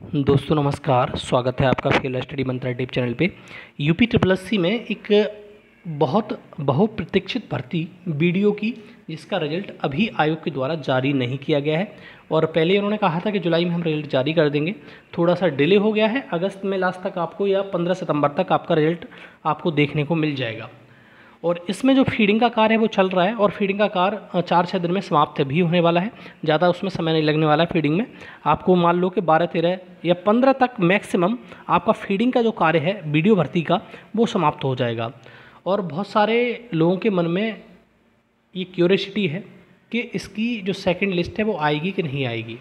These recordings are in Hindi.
दोस्तों नमस्कार, स्वागत है आपका फील्ड स्टडी मंत्रा टिप चैनल पे। यूपी SSC में एक बहुत बहुप्रतीक्षित भर्ती बीडीओ की जिसका रिजल्ट अभी आयोग के द्वारा जारी नहीं किया गया है और पहले उन्होंने कहा था कि जुलाई में हम रिजल्ट जारी कर देंगे। थोड़ा सा डिले हो गया है, अगस्त में लास्ट तक आपको या 15 सितंबर तक आपका रिजल्ट आपको देखने को मिल जाएगा। और इसमें जो फीडिंग का कार्य है वो चल रहा है और फीडिंग का कार्य 4-6 दिन में समाप्त भी होने वाला है। ज़्यादा उसमें समय नहीं लगने वाला है फीडिंग में। आपको मान लो कि 12-13 या 15 तक मैक्सिमम आपका फीडिंग का जो कार्य है बीडीओ भर्ती का वो समाप्त हो जाएगा। और बहुत सारे लोगों के मन में ये क्यूरियोसिटी है कि इसकी जो सेकंड लिस्ट है वो आएगी कि नहीं आएगी।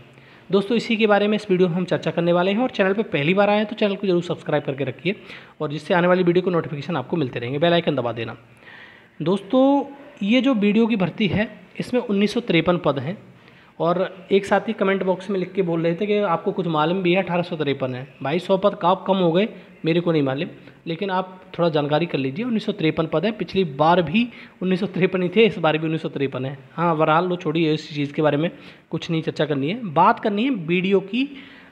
दोस्तों इसी के बारे में इस वीडियो में हम चर्चा करने वाले हैं और चैनल पे पहली बार आए हैं तो चैनल को जरूर सब्सक्राइब करके रखिए और जिससे आने वाली वीडियो को नोटिफिकेशन आपको मिलते रहेंगे। बेल आइकन दबा देना। दोस्तों ये जो बीडीओ की भर्ती है इसमें 1953 पद हैं और एक साथी कमेंट बॉक्स में लिख के बोल रहे थे कि आपको कुछ मालूम भी है 1853 है। भाई 100 पद कम हो गए, मेरे को नहीं मालूम, लेकिन आप थोड़ा जानकारी कर लीजिए। 1953 पद है। पिछली बार भी 1953 ही थे, इस बार भी 1953 है। हाँ बहरहाल लो छोड़िए, इस चीज़ के बारे में कुछ नहीं चर्चा करनी है। बात करनी है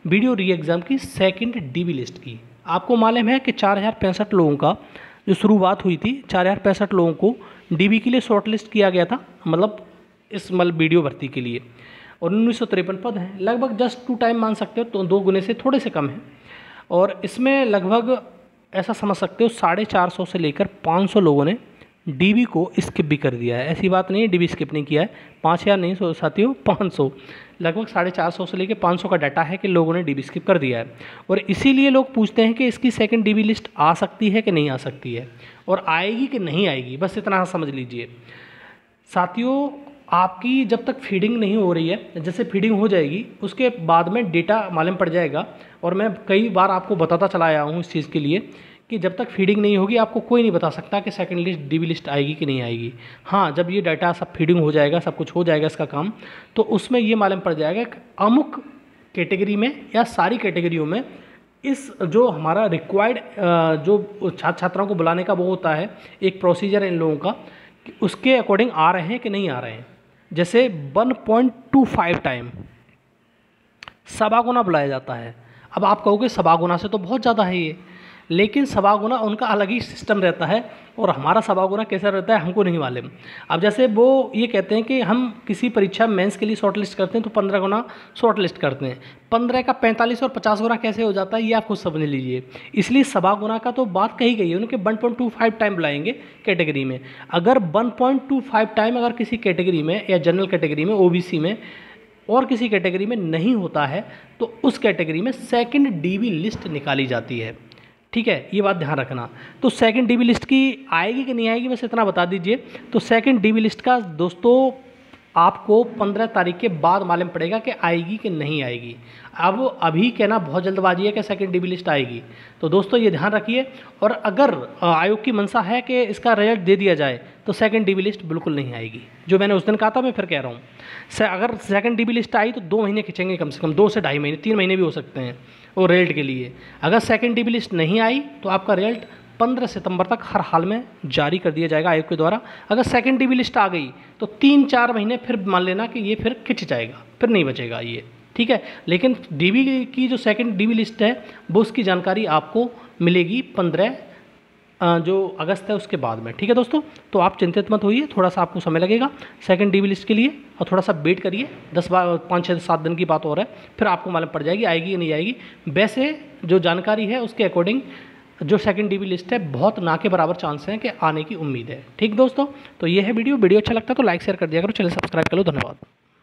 बीडीओ री एग्ज़ाम की सेकेंड डीबी लिस्ट की। आपको मालूम है कि 4065 लोगों का जो शुरुआत हुई थी, 4065 लोगों को डीबी के लिए शॉर्ट लिस्ट किया गया था, मतलब बीडीओ भर्ती के लिए। और 1953 पद हैं, लगभग जस्ट 2 टाइम मान सकते हो, तो 2 गुने से थोड़े से कम है। और इसमें लगभग ऐसा समझ सकते हो 450 से लेकर 500 लोगों ने डीबी को स्किप भी कर दिया है। ऐसी बात नहीं है डीबी स्किप नहीं किया है, 5000 नहीं साथियों, 500, लगभग 450 से लेकर 500 का डाटा है कि लोगों ने डीबी स्किप कर दिया है। और इसीलिए लोग पूछते हैं कि इसकी सेकंड डीबी लिस्ट आ सकती है कि नहीं आ सकती है और आएगी कि नहीं आएगी, बस इतना समझ लीजिए साथियों। आपकी जब तक फीडिंग नहीं हो रही है, जैसे फीडिंग हो जाएगी उसके बाद में डेटा मालूम पड़ जाएगा। और मैं कई बार आपको बताता चला आया हूँ इस चीज़ के लिए कि जब तक फीडिंग नहीं होगी आपको कोई नहीं बता सकता कि सेकंड लिस्ट डीबी लिस्ट आएगी कि नहीं आएगी। हाँ जब ये डाटा सब फीडिंग हो जाएगा, सब कुछ हो जाएगा इसका काम, तो उसमें ये मालूम पड़ जाएगा कि अमुक कैटेगरी में या सारी कैटेगरियों में इस जो हमारा रिक्वायर्ड जो छात्र छात्राओं को बुलाने का वो होता है, एक प्रोसीजर है इन लोगों का, कि उसके अकॉर्डिंग आ रहे हैं कि नहीं आ रहे हैं। जैसे 1.25 टाइम सवा गुना बुलाया जाता है। अब आप कहोगे सवा गुना से तो बहुत ज़्यादा है ये, लेकिन सवा गुना उनका अलग ही सिस्टम रहता है और हमारा सवा गुना कैसा रहता है हमको नहीं मालूम। अब जैसे वो ये कहते हैं कि हम किसी परीक्षा मेंस के लिए शॉर्ट लिस्ट करते हैं तो 15 गुना शॉर्ट लिस्ट करते हैं, 15 का 45 और 50 गुना कैसे हो जाता है ये आप खुद समझ लीजिए। इसलिए सवा गुना का तो बात कही गई है, उनके 1.25 टाइम बुलाएंगे कैटेगरी में। अगर 1.25 टाइम अगर किसी कैटेगरी में या जनरल कैटेगरी में, ओबीसी में और किसी कैटेगरी में नहीं होता है तो उस कैटेगरी में सेकंड डीबी लिस्ट निकाली जाती है। ठीक है, ये बात ध्यान रखना। तो सेकंड डीबी लिस्ट की आएगी कि नहीं आएगी बस इतना बता दीजिए। तो सेकंड डीबी लिस्ट का दोस्तों आपको 15 तारीख के बाद मालूम पड़ेगा कि आएगी कि नहीं आएगी। अब अभी कहना बहुत जल्दबाजी है कि सेकंड डीबी लिस्ट आएगी, तो दोस्तों ये ध्यान रखिए। और अगर आयोग की मंशा है कि इसका रिजल्ट दे दिया जाए तो सेकंड डीबी लिस्ट बिल्कुल नहीं आएगी। जो मैंने उस दिन कहा था मैं फिर कह रहा हूँ, अगर सेकंड डीबी लिस्ट आई तो 2 महीने खिंचेंगे, कम से कम 2 से ढाई महीने, 3 महीने भी हो सकते हैं वो रिजल्ट के लिए। अगर सेकंड डीबी लिस्ट नहीं आई तो आपका रिजल्ट 15 सितंबर तक हर हाल में जारी कर दिया जाएगा आयोग के द्वारा। अगर सेकंड डीबी लिस्ट आ गई तो 3-4 महीने फिर मान लेना कि ये फिर खिंच जाएगा, फिर नहीं बचेगा ये। ठीक है, लेकिन डीबी की जो सेकंड डीबी लिस्ट है वो उसकी जानकारी आपको मिलेगी 15 जो अगस्त है उसके बाद में। ठीक है दोस्तों, तो आप चिंतित मत होइए, थोड़ा सा आपको समय लगेगा सेकंड डीबी लिस्ट के लिए और थोड़ा सा वेट करिए। 5-6-7 दिन की बात हो रहा है, फिर आपको मालूम पड़ जाएगी आएगी या नहीं आएगी। वैसे जो जानकारी है उसके अकॉर्डिंग जो सेकंड डीबी लिस्ट है बहुत ना के बराबर चांस हैं कि आने की उम्मीद है। ठीक दोस्तों, तो ये है वीडियो अच्छा लगता है तो लाइक शेयर कर दिया करो, चैनल सब्सक्राइब कर लो। धन्यवाद।